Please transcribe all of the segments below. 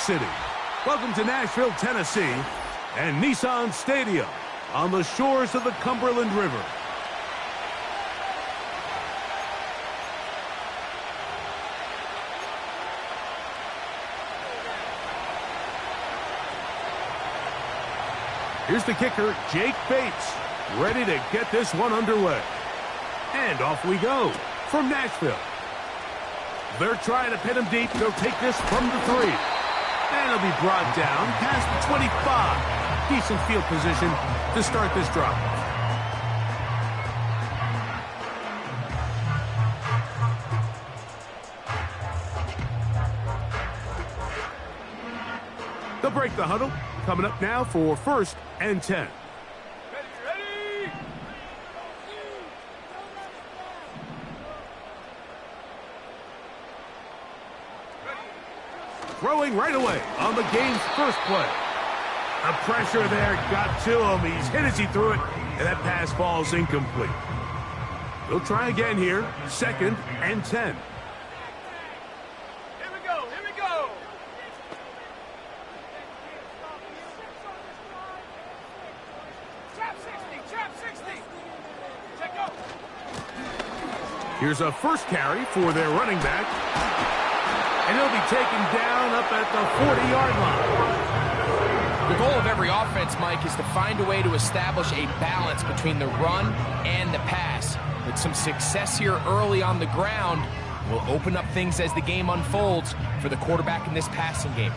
City. Welcome to Nashville, Tennessee, and Nissan Stadium on the shores of the Cumberland River. Here's the kicker, Jake Bates, ready to get this one underway. And off we go from Nashville. They're trying to pin him deep. They'll take this from the 3. And it'll be brought down past the 25. Decent field position to start this drive. They'll break the huddle. Coming up now for 1st and 10. Throwing right away on the game's first play. The pressure there got to him. He's hit as he threw it, and that pass falls incomplete. He'll try again here. 2nd and 10. Here we go, here we go. Trap 60. Check out. Here's a first carry for their running back. And he'll be taken down up at the 40-yard line. The goal of every offense, Mike, is to find a way to establish a balance between the run and the pass. With some success here early on the ground, will open up things as the game unfolds for the quarterback in this passing game.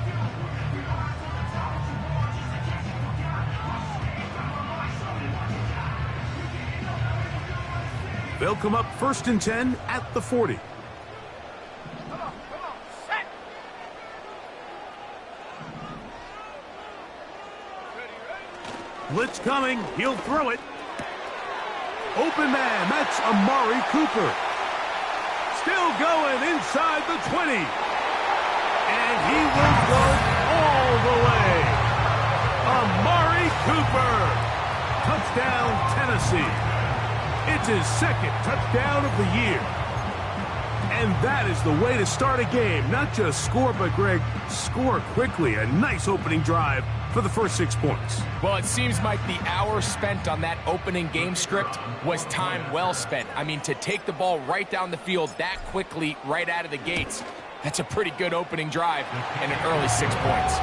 They'll come up 1st and 10 at the 40. Blitz coming. He'll throw it. Open man. That's Amari Cooper. Still going inside the 20. And he will go all the way. Amari Cooper. Touchdown, Tennessee. It's his 2nd touchdown of the year. And that is the way to start a game. Not just score, but, Greg, score quickly. A nice opening drive for the first 6 points. Well, it seems like the hour spent on that opening game script was time well spent. I mean, to take the ball right down the field that quickly right out of the gates, that's a pretty good opening drive and an early 6 points.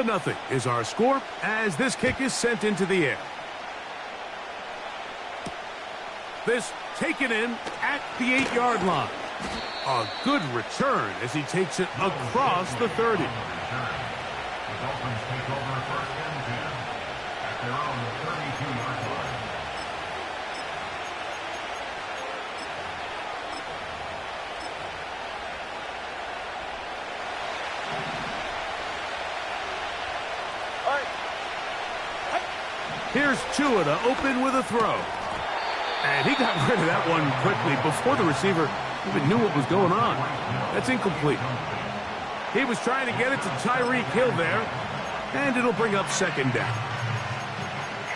Nothing is our score as this kick is sent into the air. This taken in at the 8-yard line. A good return as he takes it across the 30. Here's Tua to open with a throw. And he got rid of that one quickly before the receiver even knew what was going on. That's incomplete. He was trying to get it to Tyreek Hill there, and it'll bring up 2nd down.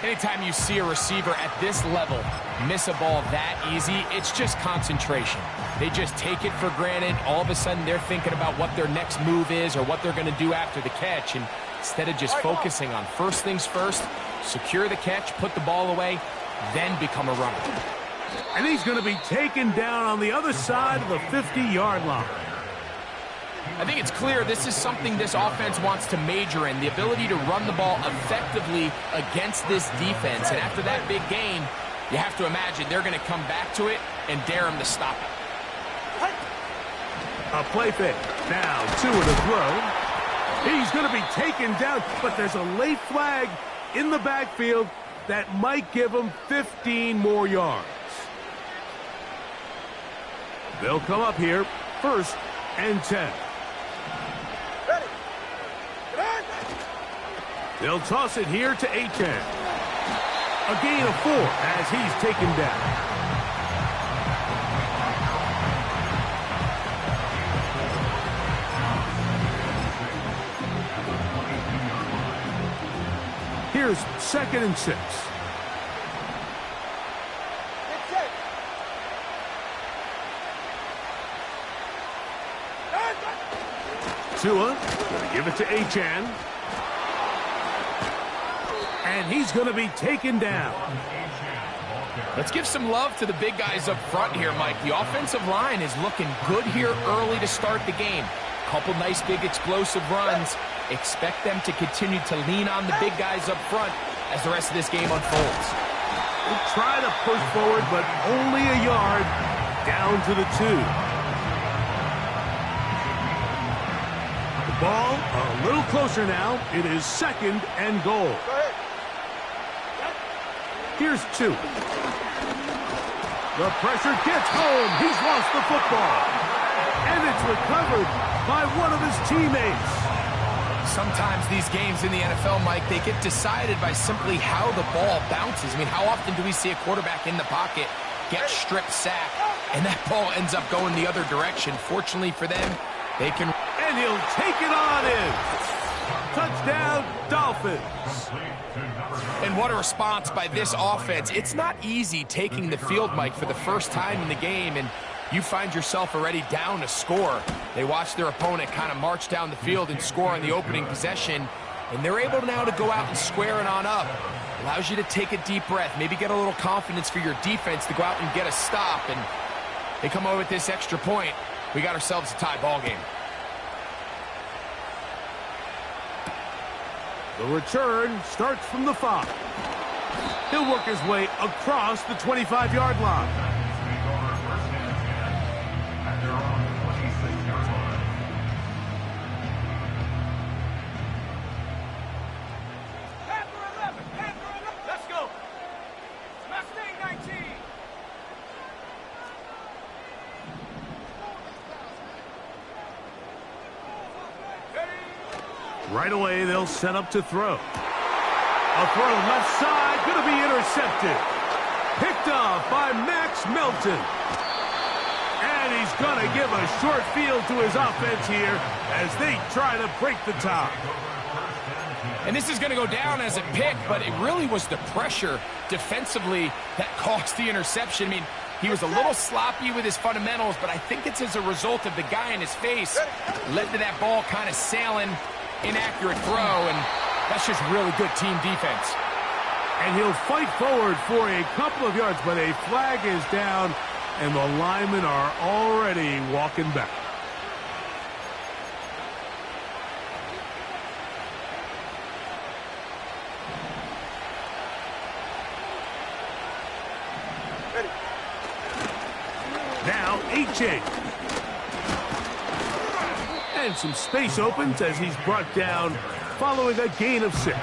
Anytime you see a receiver at this level miss a ball that easy, it's just concentration. They just take it for granted. All of a sudden, they're thinking about what their next move is or what they're going to do after the catch. And instead of just focusing on first things first, secure the catch, put the ball away, then become a runner. And he's going to be taken down on the other side of the 50-yard line. I think it's clear this is something this offense wants to major in, the ability to run the ball effectively against this defense. And after that big gain, you have to imagine they're going to come back to it and dare him to stop it. A play fake. Now Tua to throw. He's going to be taken down, but there's a late flag in the backfield that might give him 15 more yards. They'll come up here 1st and 10. Ready. They'll toss it here to Achane. A gain of 4 as he's taken down. Here's 2nd and 6. Get set. Tua going to give it to Achane. And he's going to be taken down. Let's give some love to the big guys up front here, Mike. The offensive line is looking good here early to start the game. Couple nice big explosive runs. Expect them to continue to lean on the big guys up front as the rest of this game unfolds. We'll try to push forward, but only a yard down to the 2. The ball a little closer now. It is 2nd and goal. Go ahead. Here's 2. The pressure gets home. He's lost the football. And it's recovered by one of his teammates. Sometimes these games in the NFL, Mike, they get decided by simply how the ball bounces. I mean, how often do we see a quarterback in the pocket get strip sacked, and that ball ends up going the other direction? Fortunately for them, they can... And he'll take it on in. Touchdown, Dolphins. And what a response by this offense. It's not easy taking the field, Mike, for the first time in the game, and you find yourself already down a score. They watch their opponent kind of march down the field and score on the opening possession, and they're able now to go out and square it on up. Allows you to take a deep breath, maybe get a little confidence for your defense to go out and get a stop, and they come over with this extra point. We got ourselves a tie ball game. The return starts from the 5. He'll work his way across the 25-yard line. Let's go. Mustang 19. Right away, they'll set up to throw. A throw left side, going to be intercepted. Picked off by Max Melton. And he's going to give a short field to his offense here as they try to break the tie. And this is going to go down as a pick, but it really was the pressure defensively that caused the interception. I mean, he was a little sloppy with his fundamentals, but I think it's as a result of the guy in his face led to that ball kind of sailing. Inaccurate throw, and that's just really good team defense. And he'll fight forward for a couple of yards, but a flag is down, and the linemen are already walking back. Ready. Now, Achane. And some space opens as he's brought down following a gain of 6.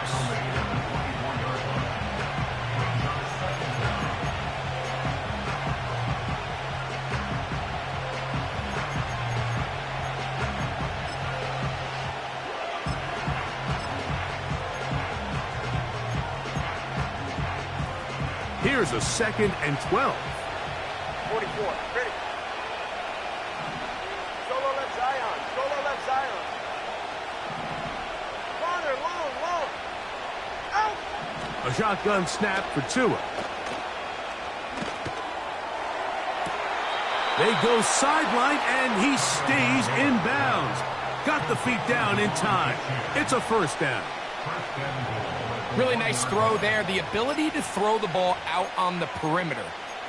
Here's a 2nd and 12. 44. Ready. Solo left Zion. Solo left Zion. Farther, long. Out. A shotgun snap for Tua. They go sideline, and he stays in bounds. Got the feet down in time. It's a 1st down. Really nice throw there. The ability to throw the ball out on the perimeter.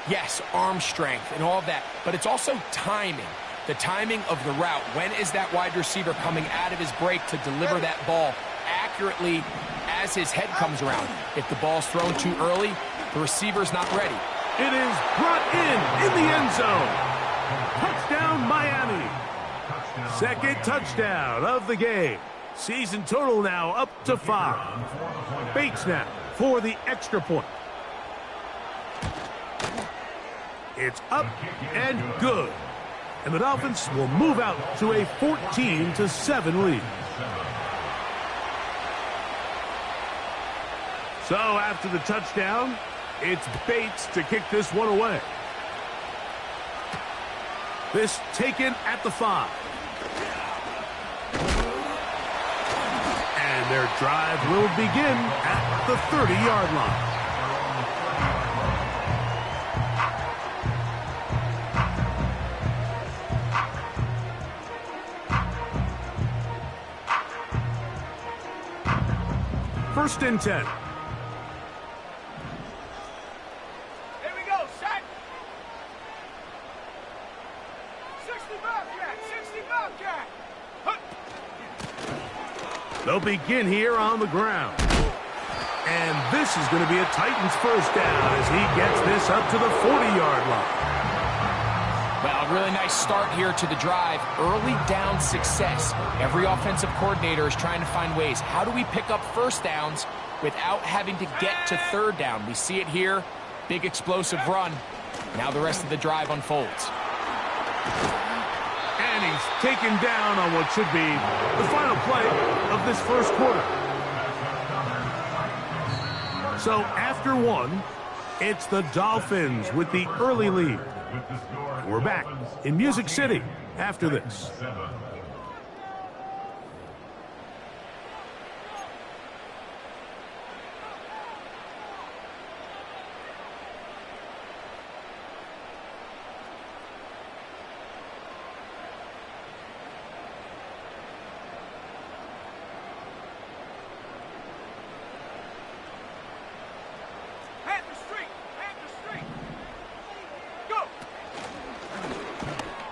Yes, arm strength and all of that, but it's also timing. The timing of the route. When is that wide receiver coming out of his break to deliver that ball accurately as his head comes around? If the ball's thrown too early, the receiver's not ready. It is brought in the end zone. Touchdown, Miami. 2nd touchdown of the game. Season total now up to 5. Bates now for the extra point. It's up and good. And the Dolphins will move out to a 14-7 lead. So after the touchdown, it's Bates to kick this one away. This taken at the 5. And Their drive will begin at the 30-yard line. First and 10. Here we go, set. 60 Bobcat, 60 Bobcat. They'll begin here on the ground. And this is going to be a Titans first down as he gets this up to the 40-yard line. Well, a really nice start here to the drive. Early down success. Every offensive coordinator is trying to find ways. How do we pick up first downs without having to get to third down? We see it here. Big explosive run. Now the rest of the drive unfolds. And he's taken down on what should be the final play of this first quarter. So after one, it's the Dolphins with the early lead. We're back in Music City after this.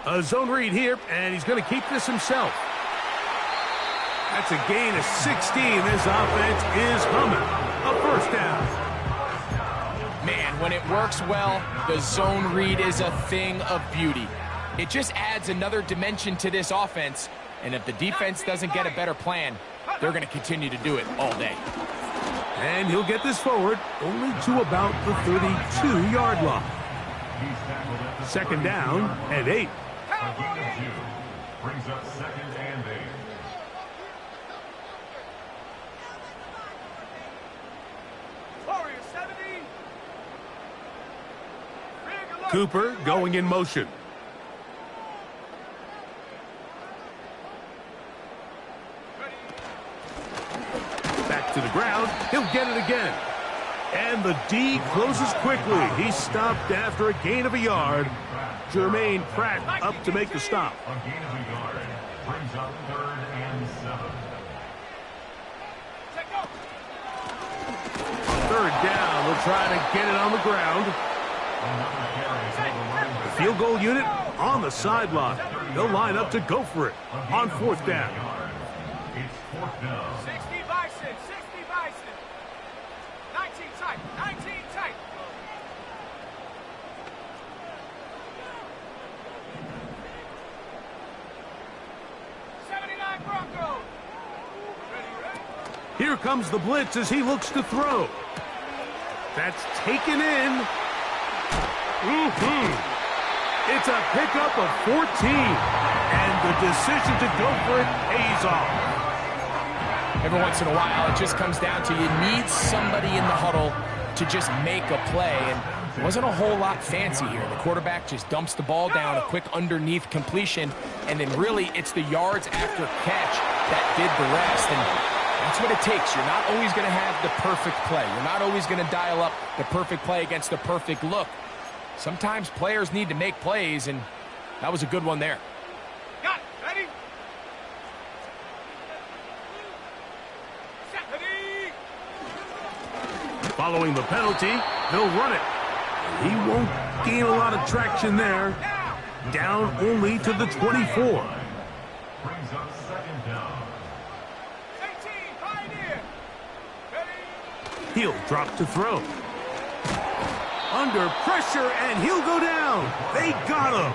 A zone read here, and he's going to keep this himself. That's a gain of 16. This offense is humming. A first down. Man, when it works well, the zone read is a thing of beauty. It just adds another dimension to this offense, and if the defense doesn't get a better plan, they're going to continue to do it all day. And he'll get this forward only to about the 32-yard line. Second down and 8. A gain of 2 brings up second and 8. Warrior 70. Cooper going in motion. Back to the ground. He'll get it again. And the D closes quickly. He's stopped after a gain of a yard. Jermaine Pratt up to make the stop. A gain of a yard brings up third and 7. Third down. They'll try to get it on the ground. Another carry for the running The back. field goal unit on the sideline. They'll line up to go for it on fourth down. It's fourth down. 60 Bison, 60 Bison. 19 tight, 19 tight. Broncos. Here comes the blitz as he looks to throw. That's taken in. It's a pickup of 14. And the decision to go for it pays off. Every once in a while, it just comes down to you need somebody in the huddle to just make a play. And it wasn't a whole lot fancy here. The quarterback just dumps the ball down, a quick underneath completion, and then really it's the yards after catch that did the rest. And that's what it takes. You're not always going to have the perfect play. You're not always going to dial up the perfect play against the perfect look. Sometimes players need to make plays, and that was a good one there. Got it. Ready? Set. Ready? Following the penalty, they'll run it. He won't gain a lot of traction there. Down only to the 24. Brings up second down. 18, Pioneer. Ready? He'll drop to throw. Under pressure, and he'll go down. They got him.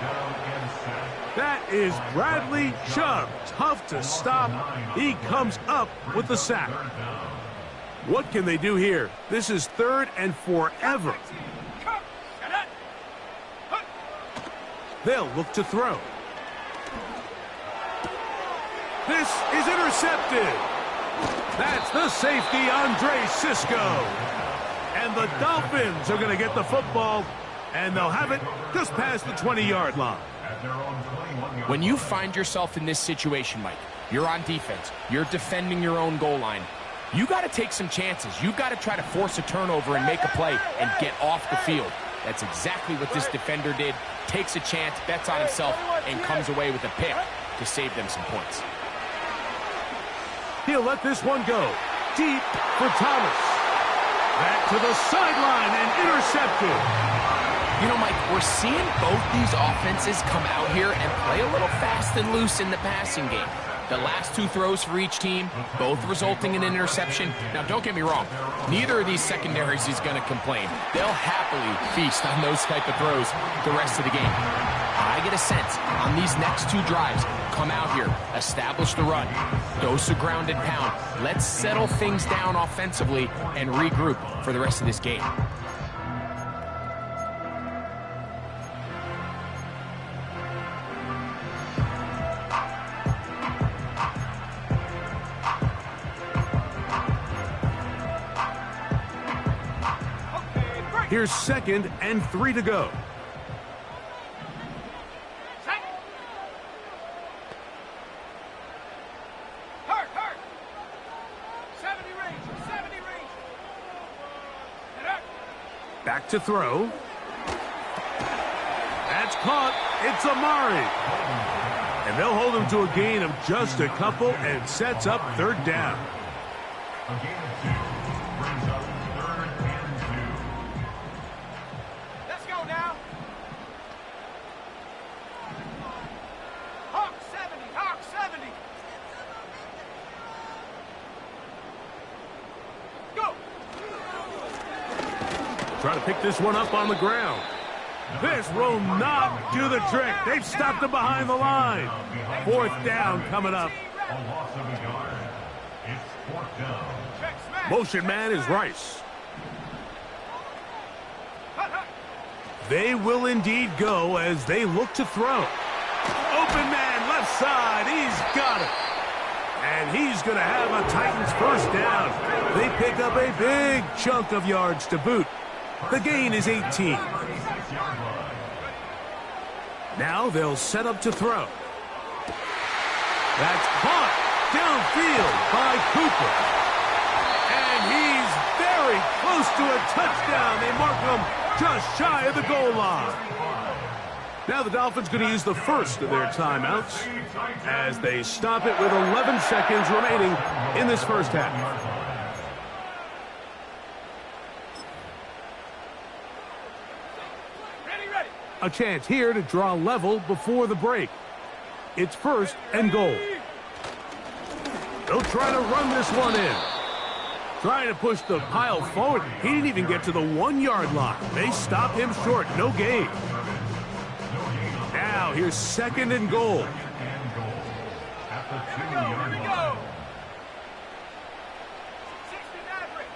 That is Bradley Chubb. Tough to stop. He comes up with the sack. What can they do here? This is 3rd and forever. Come. Get it. Hut. They'll look to throw. This is intercepted. That's the safety, Andre Cisco. And the Dolphins are going to get the football, and they'll have it just past the 20-yard line. When you find yourself in this situation, Mike, you're on defense, you're defending your own goal line, You got to take some chances. You got to try to force a turnover and make a play and get off the field. That's exactly what this defender did. Takes a chance, bets on himself, and comes away with a pick to save them some points. He'll let this one go. Deep for Thomas. Back to the sideline and intercepted. You know, Mike, we're seeing both these offenses come out here and play a little fast and loose in the passing game. The last two throws for each team, both resulting in an interception. Now, don't get me wrong. Neither of these secondaries is going to complain. They'll happily feast on those type of throws the rest of the game. I get a sense on these next two drives, come out here, establish the run, dose of ground and pound. Let's settle things down offensively and regroup for the rest of this game. Here's 2nd and 3 to go. Hurt. 70 range. Back to throw. That's caught. It's Amari. And they'll hold him to a gain of just a couple and sets up 3rd down. A gain of 2 brings up 3rd and 2. Let's go now. Hawk 70. Go. Try to pick this one up on the ground. This will not do the trick. They've stopped him behind the line. 4th down coming up. A loss of a yard. It's 4th down. Check smash. Motion man is Rice. They will indeed go as they look to throw. Open man left side. He's got it. And he's going to have a Titans 1st down. They pick up a big chunk of yards to boot. The gain is 18. Now they'll set up to throw. That's caught downfield by Cooper. And he's very close to a touchdown. They mark him just shy of the goal line. Now the Dolphins going to use the first of their timeouts as they stop it with 11 seconds remaining in this first half. A chance here to draw level before the break. It's 1st and goal. They'll try to run this one in. Trying to push the pile forward. He didn't even get to the 1-yard line. They stop him short. No gain. Now here's 2nd and goal. At the 2-yard line. 60 Maverick.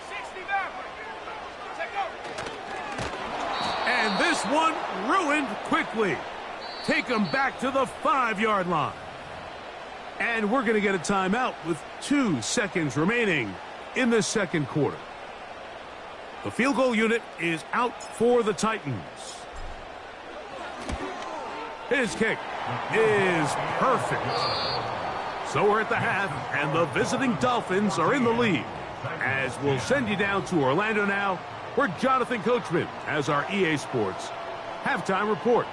Take over. And this one ruined quickly. Take them back to the 5-yard line. And we're going to get a timeout with 2 seconds remaining in the 2nd quarter. The field goal unit is out for the Titans. His kick is perfect. So we're at the half, and the visiting Dolphins are in the lead. As we'll send you down to Orlando now, where Jonathan Coachman has our EA Sports halftime report.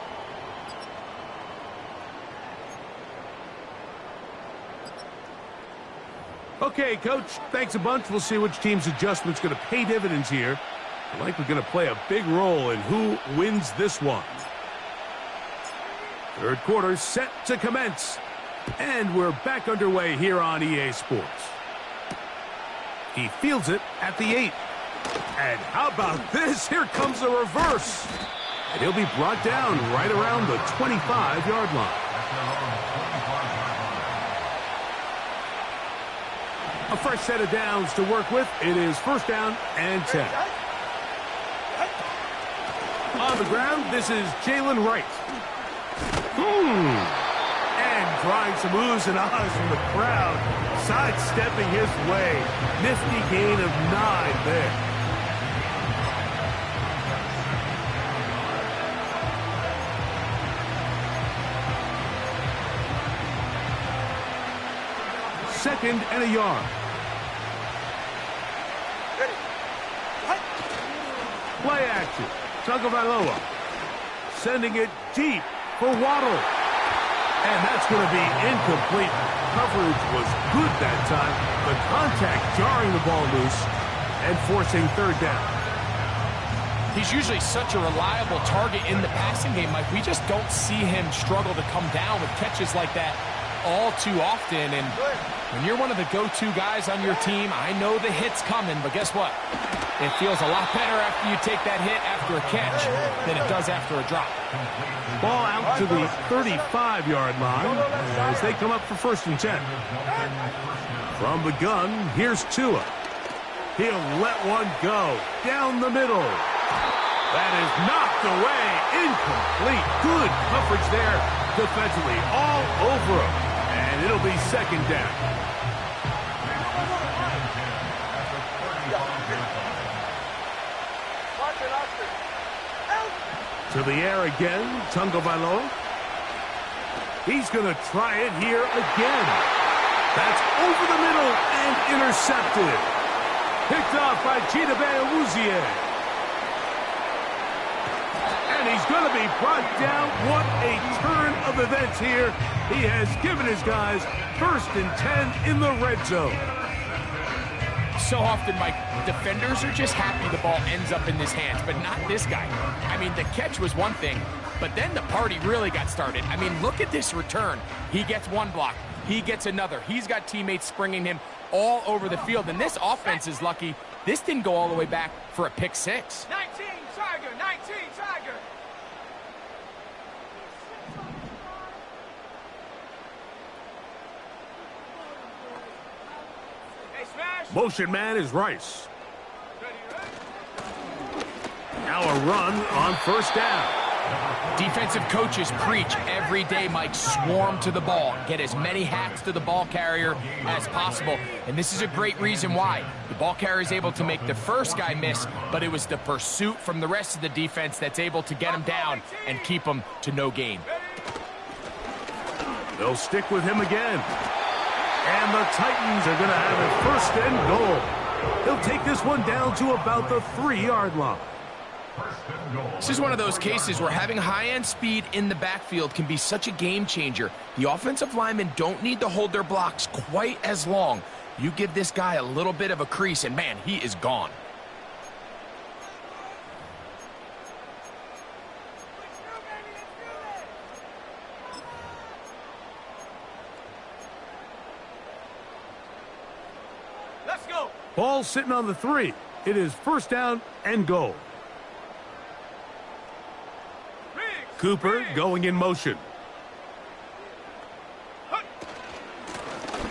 Okay, Coach, thanks a bunch. We'll see which team's adjustment's going to pay dividends here. I like we're going to play a big role in who wins this one. 3rd quarter set to commence. And we're back underway here on EA Sports. He fields it at the 8. And how about this? Here comes a reverse. And he'll be brought down right around the 25-yard line. A fresh set of downs to work with. It is 1st down and 10. On the ground, this is Jalen Wright. And drawing some oohs and ahs from the crowd. Sidestepping his way. Nifty gain of 9 there. Second and a yard. Play action. Tagovailoa sending it deep for Waddle. And that's going to be incomplete. Coverage was good that time. The contact jarring the ball loose and forcing third down. He's usually such a reliable target in the passing game, Mike. We just don't see him struggle to come down with catches like that all too often. And when you're one of the go-to guys on your team, I know the hit's coming, but guess what? It feels a lot better after you take that hit after a catch than it does after a drop. Ball out to the 35-yard line as they come up for 1st and 10. From the gun, here's Tua. He'll let one go down the middle. That is knocked away. Incomplete. Good coverage there defensively. All over him. And it'll be 2nd down. To the air again, Tagovailoa. He's going to try it here again. That's over the middle and intercepted. Picked off by Chidobe Awuzie. And he's going to be brought down. What a turn of events here. He has given his guys 1st and 10 in the red zone. So often, Mike, defenders are just happy the ball ends up in his hands, but not this guy. I mean, the catch was one thing, but then the party really got started. I mean, look at this return. He gets one block. He gets another. He's got teammates springing him all over the field, and this offense is lucky. This didn't go all the way back for a pick six. 19 Tiger, 19 Tiger. Hey, smash. Motion man is Rice. Now a run on 1st down. Defensive coaches preach every day, Mike, swarm to the ball. Get as many hacks to the ball carrier as possible. And this is a great reason why. The ball carrier is able to make the first guy miss, but it was the pursuit from the rest of the defense that's able to get him down and keep him to no gain. They'll stick with him again. And the Titans are going to have it 1st and goal. He'll take this one down to about the 3-yard line. This is one of those cases where having high-end speed in the backfield can be such a game changer. The offensive linemen don't need to hold their blocks quite as long. You give this guy a little bit of a crease, and man, he is gone. Let's go. Ball sitting on the 3. It is 1st down and goal. Cooper going in motion.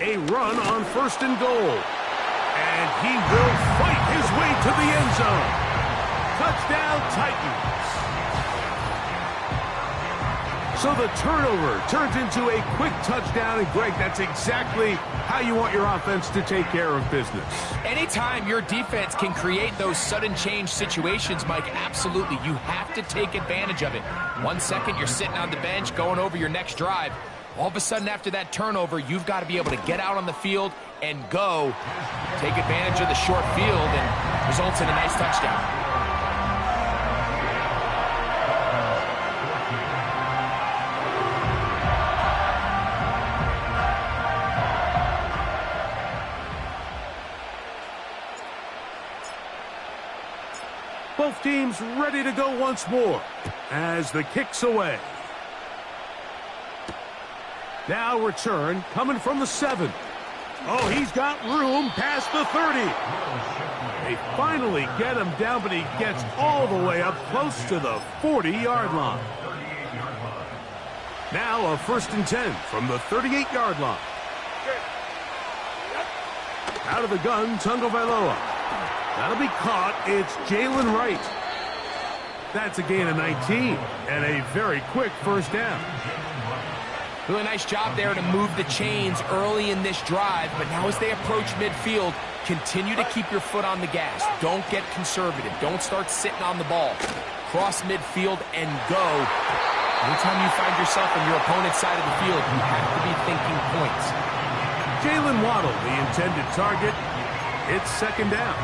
A run on 1st and goal. And he will fight his way to the end zone. Touchdown, Titans. So the turnover turns into a quick touchdown. And, Greg, that's exactly how you want your offense to take care of business. Anytime your defense can create those sudden change situations, Mike, absolutely, you have to take advantage of it. 1 second, you're sitting on the bench going over your next drive. All of a sudden, after that turnover, you've got to be able to get out on the field and go. Take advantage of the short field and results in a nice touchdown. Both teams ready to go once more as the kick's away. Now return coming from the 7. Oh, he's got room past the 30. They finally get him down, but he gets all the way up close to the 40-yard line. Now a 1st and 10 from the 38-yard line. Out of the gun, Tagovailoa. That'll be caught. It's Jalen Wright. That's a gain of 19 and a very quick 1st down. Really nice job there to move the chains early in this drive, but now as they approach midfield, continue to keep your foot on the gas. Don't get conservative. Don't start sitting on the ball. Cross midfield and go. Anytime you find yourself on your opponent's side of the field, you have to be thinking points. Jalen Waddle, the intended target. It's 2nd down.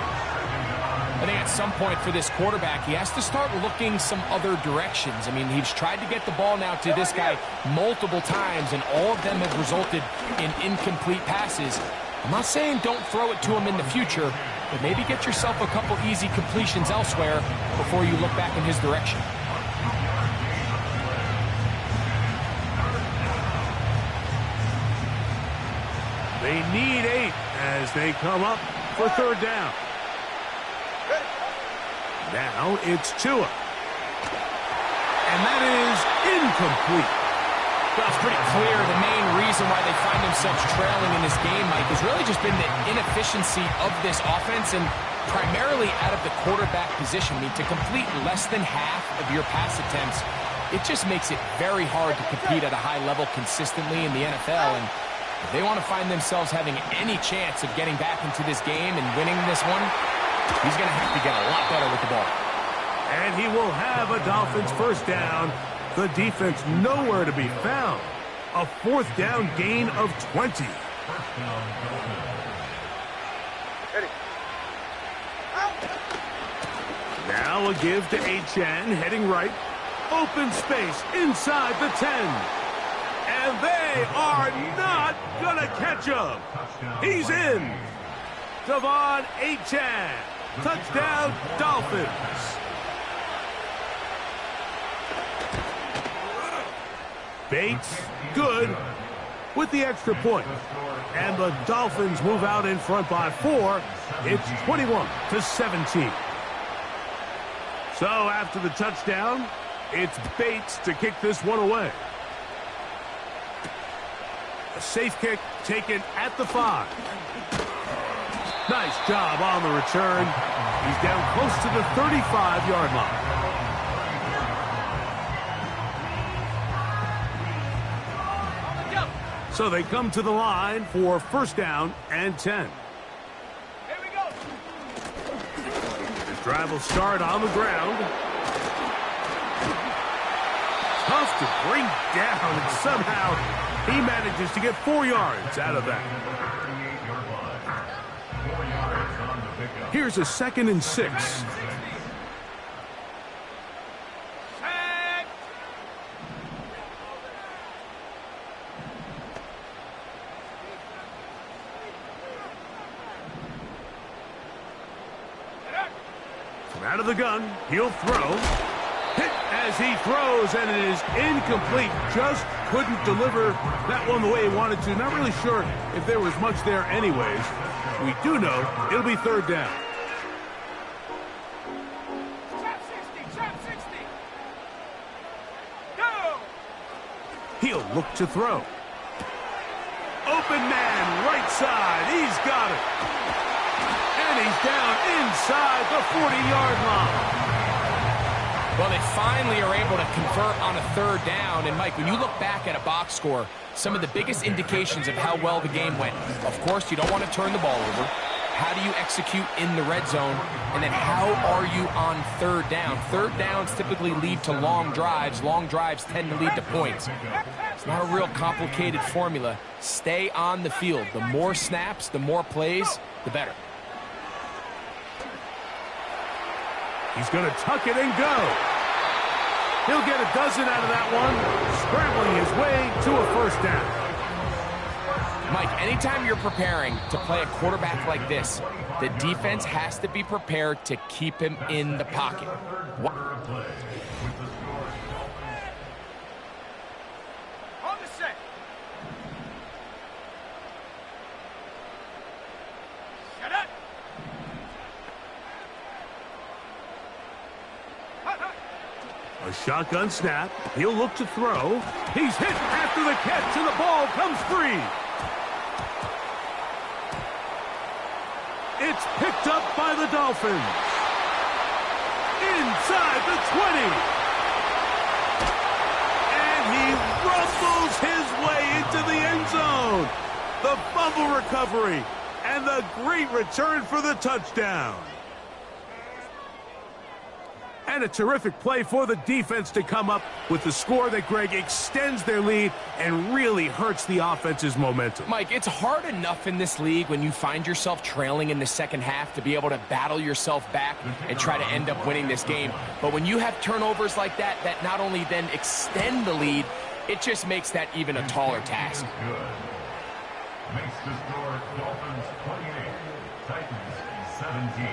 I think at some point for this quarterback, he has to start looking some other directions. I mean, he's tried to get the ball now to this guy multiple times, and all of them have resulted in incomplete passes. I'm not saying don't throw it to him in the future, but maybe get yourself a couple easy completions elsewhere before you look back in his direction. They need 8 as they come up for third down. Now it's Tua. And that is incomplete. Well, it's pretty clear the main reason why they find themselves trailing in this game, Mike, has really just been the inefficiency of this offense and primarily out of the quarterback position. I mean, to complete less than half of your pass attempts, it just makes it very hard to compete at a high level consistently in the NFL. And if they want to find themselves having any chance of getting back into this game and winning this one, he's going to have to get a lot better with the ball. And he will have a Dolphins first down. The defense nowhere to be found. A fourth down gain of 20. Now a give to Achane, heading right. Open space inside the 10. And they are not going to catch him. He's in. Devon Achane. Touchdown, Dolphins. Bates, good, with the extra point. And the Dolphins move out in front by 4. It's 21-17. So after the touchdown, it's Bates to kick this one away. A safe kick taken at the 5. Nice job on the return. He's down close to the 35-yard line. So they come to the line for first down and 10. Here we go. The drive will start on the ground. Tough to bring down, and somehow he manages to get 4 yards out of that. Here's a 2nd and 6. Out of the gun, he'll throw. Hit as he throws, and it is incomplete. Just couldn't deliver that one the way he wanted to. Not really sure if there was much there anyways. We do know it'll be third down. Trap 60, trap 60. Go! He'll look to throw. Open man, right side. He's got it. And he's down inside the 40-yard line. Well, they finally are able to convert on a third down. And, Mike, when you look back at a box score, some of the biggest indications of how well the game went, of course, you don't want to turn the ball over. How do you execute in the red zone? And then how are you on third down? Third downs typically lead to long drives. Long drives tend to lead to points. It's not a real complicated formula. Stay on the field. The more snaps, the more plays, the better. He's going to tuck it and go. He'll get a dozen out of that one, scrambling his way to a first down. Mike, anytime you're preparing to play a quarterback like this, the defense has to be prepared to keep him in the pocket. On the set. Shut up. A shotgun snap. He'll look to throw. He's hit after the catch, and the ball comes free. It's picked up by the Dolphins. Inside the 20. And he rumbles his way into the end zone. The fumble recovery and the great return for the touchdown. And a terrific play for the defense to come up with the score that, Greg, extends their lead and really hurts the offense's momentum. Mike, it's hard enough in this league when you find yourself trailing in the second half to be able to battle yourself back and try to end up winning this game. But when you have turnovers like that, that not only then extend the lead, it just makes that even a taller task. Makes the score Dolphins 28, Titans 17.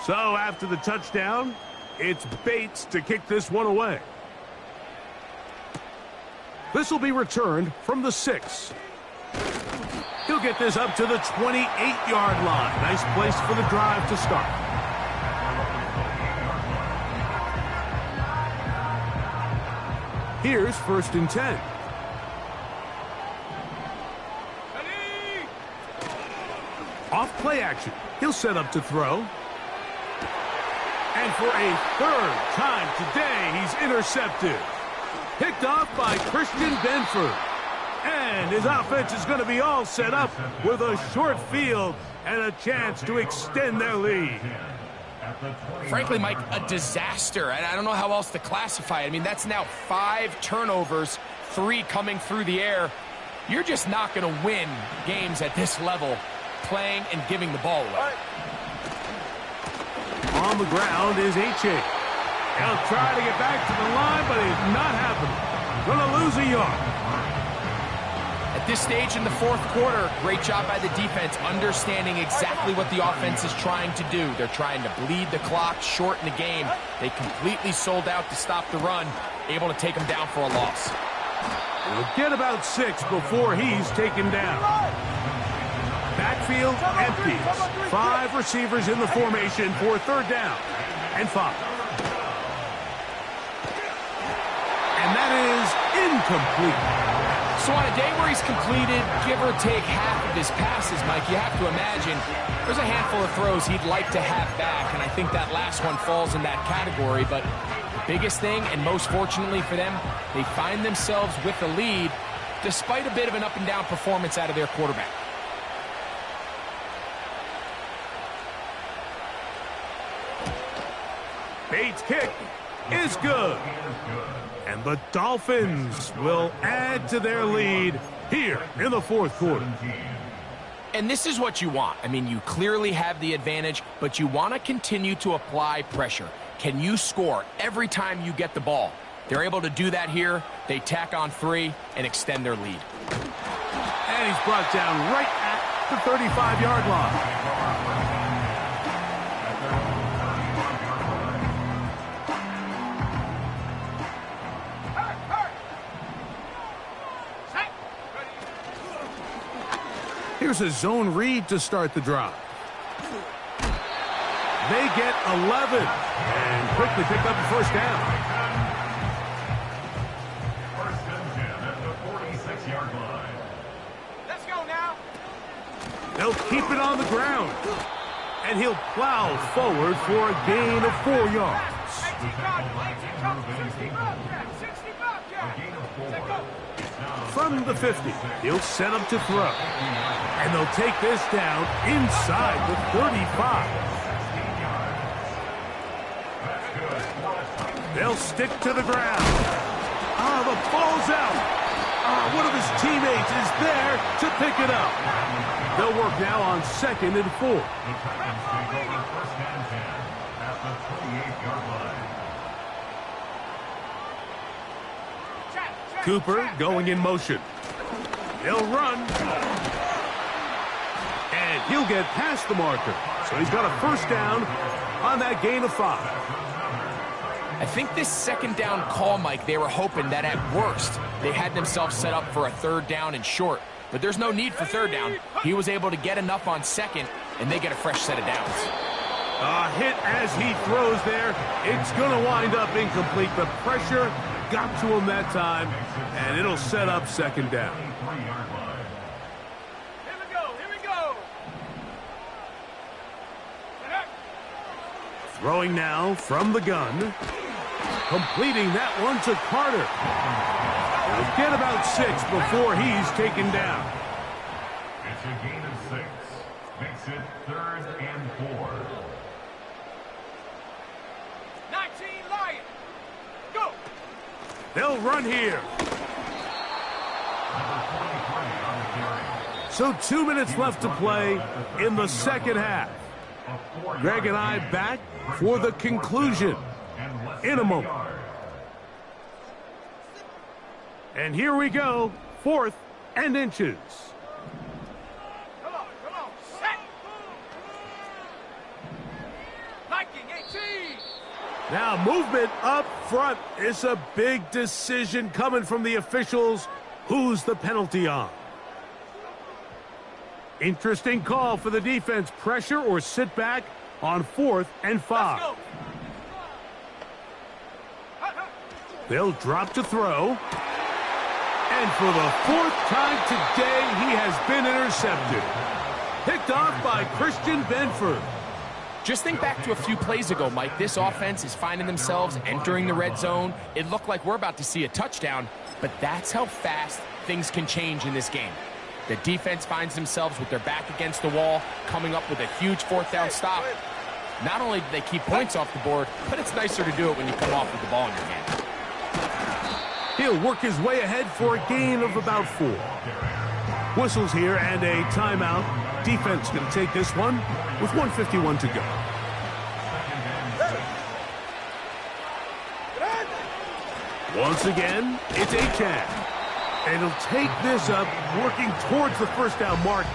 So after the touchdown, it's Bates to kick this one away. This will be returned from the 6. He'll get this up to the 28-yard line. Nice place for the drive to start. Here's 1st and 10. Off play action. He'll set up to throw. And for a 3rd time today, he's intercepted. Picked off by Christian Benford. And his offense is going to be all set up with a short field and a chance to extend their lead. Frankly, Mike, a disaster. And I don't know how else to classify it. I mean, that's now 5 turnovers, 3 coming through the air. You're just not going to win games at this level playing and giving the ball away. On the ground is H.A. He'll try to get back to the line, but it's not happening. Going to lose a yard. At this stage in the 4th quarter, great job by the defense, understanding exactly what the offense is trying to do. They're trying to bleed the clock, shorten the game. They completely sold out to stop the run, able to take them down for a loss. He'll get about 6 before he's taken down. Backfield empties. 5 receivers in the formation for 3rd down and 5. And that is incomplete. So on a day where he's completed, give or take half of his passes, Mike, you have to imagine there's a handful of throws he'd like to have back, and I think that last one falls in that category. But the biggest thing, and most fortunately for them, they find themselves with the lead despite a bit of an up-and-down performance out of their quarterback. Bates' kick is good. And the Dolphins will add to their lead here in the 4th quarter. And this is what you want. I mean, you clearly have the advantage, but you want to continue to apply pressure. Can you score every time you get the ball? They're able to do that here. They tack on 3 and extend their lead. And he's brought down right at the 35-yard line. Here's a zone read to start the drive. They get 11 and quickly pick up the 1st down. 1st and 10 at the 46-yard line. Let's go now. They'll keep it on the ground. And he'll plow forward for a gain of 4 yards. 65 yards. From the 50, he'll set up to throw. And they'll take this down inside the 35. They'll stick to the ground. The ball's out. One of his teammates is there to pick it up. They'll work now on 2nd and 4. The Titans take over 1st and 10 at the 28-yard line. Cooper going in motion. He'll run. And he'll get past the marker. So he's got a 1st down on that gain of 5. I think this 2nd down call, Mike, they were hoping that at worst they had themselves set up for a 3rd down and short. But there's no need for 3rd down. He was able to get enough on 2nd, and they get a fresh set of downs. A hit as he throws there. It's going to wind up incomplete. The pressure got to him that time, and it'll set up 2nd down. Here we go. Throwing now from the gun. Completing that one to Carter. He'll get about 6 before he's taken down. It's a gain of 6. Makes it 3rd and 4. 19 Lion. Go. They'll run here. Number 23 on the carry. So 2 minutes left to play in the second half. Greg and I back for the conclusion in a moment. And here we go, 4th and inches. Come on. Set. Viking 18. Now movement up front. It's a big decision coming from the officials. Who's the penalty on? Interesting call for the defense. Pressure or sit back on 4th and 5. Let's go. They'll drop to throw. And for the 4th time today, he has been intercepted. Picked off by Christian Benford. Just think back to a few plays ago, Mike. This offense is finding themselves entering the red zone. It looked like we're about to see a touchdown, but that's how fast things can change in this game. The defense finds themselves with their back against the wall, coming up with a huge 4th down stop. Not only do they keep points off the board, but it's nicer to do it when you come off with the ball in your hand. He'll work his way ahead for a gain of about 4. Whistles here and a timeout. Defense going to take this one with 1:51 to go. Once again, it's Achane. And he'll take this up, working towards the 1st down mark.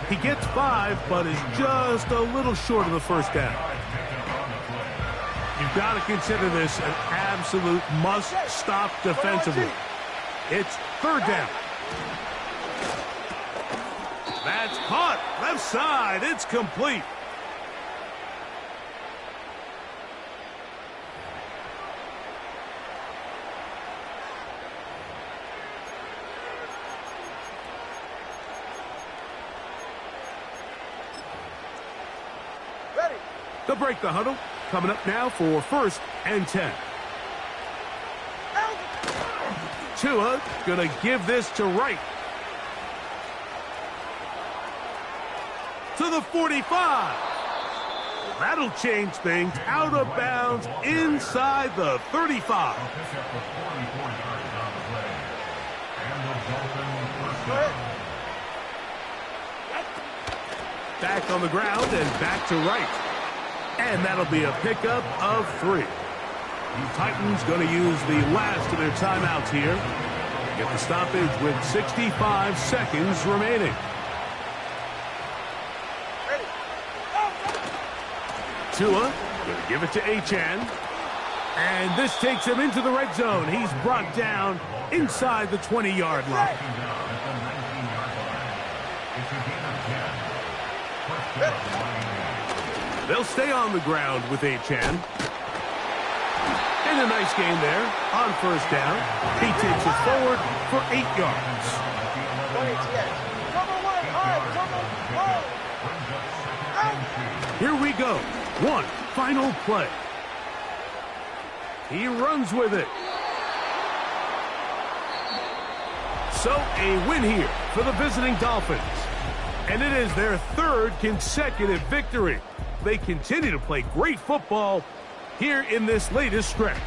He gets 5, but is just a little short of the 1st down. You've got to consider this an absolute must-stop defensively. It's 3rd down. That's caught. Left side. It's complete. Ready. They'll break the huddle. Coming up now for 1st and 10. Tua gonna give this to Wright. To the 45. That'll change things. Out of bounds inside the 35. Pick up the 44 yards on the play. And the Dolphins 1st down. Back on the ground and back to Wright. And that'll be a pickup of 3. The Titans going to use the last of their timeouts here. Get the stoppage with 65 seconds remaining. Ready. Tua going to give it to Achane. And this takes him into the red zone. He's brought down inside the 20-yard line. Down at the 19-yard line. It's a gain of 10. 1st down. They'll stay on the ground with Achane. And a nice gain there on 1st down. He takes it forward for 8 yards. Here we go. One final play. He runs with it. So a win here for the visiting Dolphins. And it is their 3rd consecutive victory. They continue to play great football here in this latest stretch.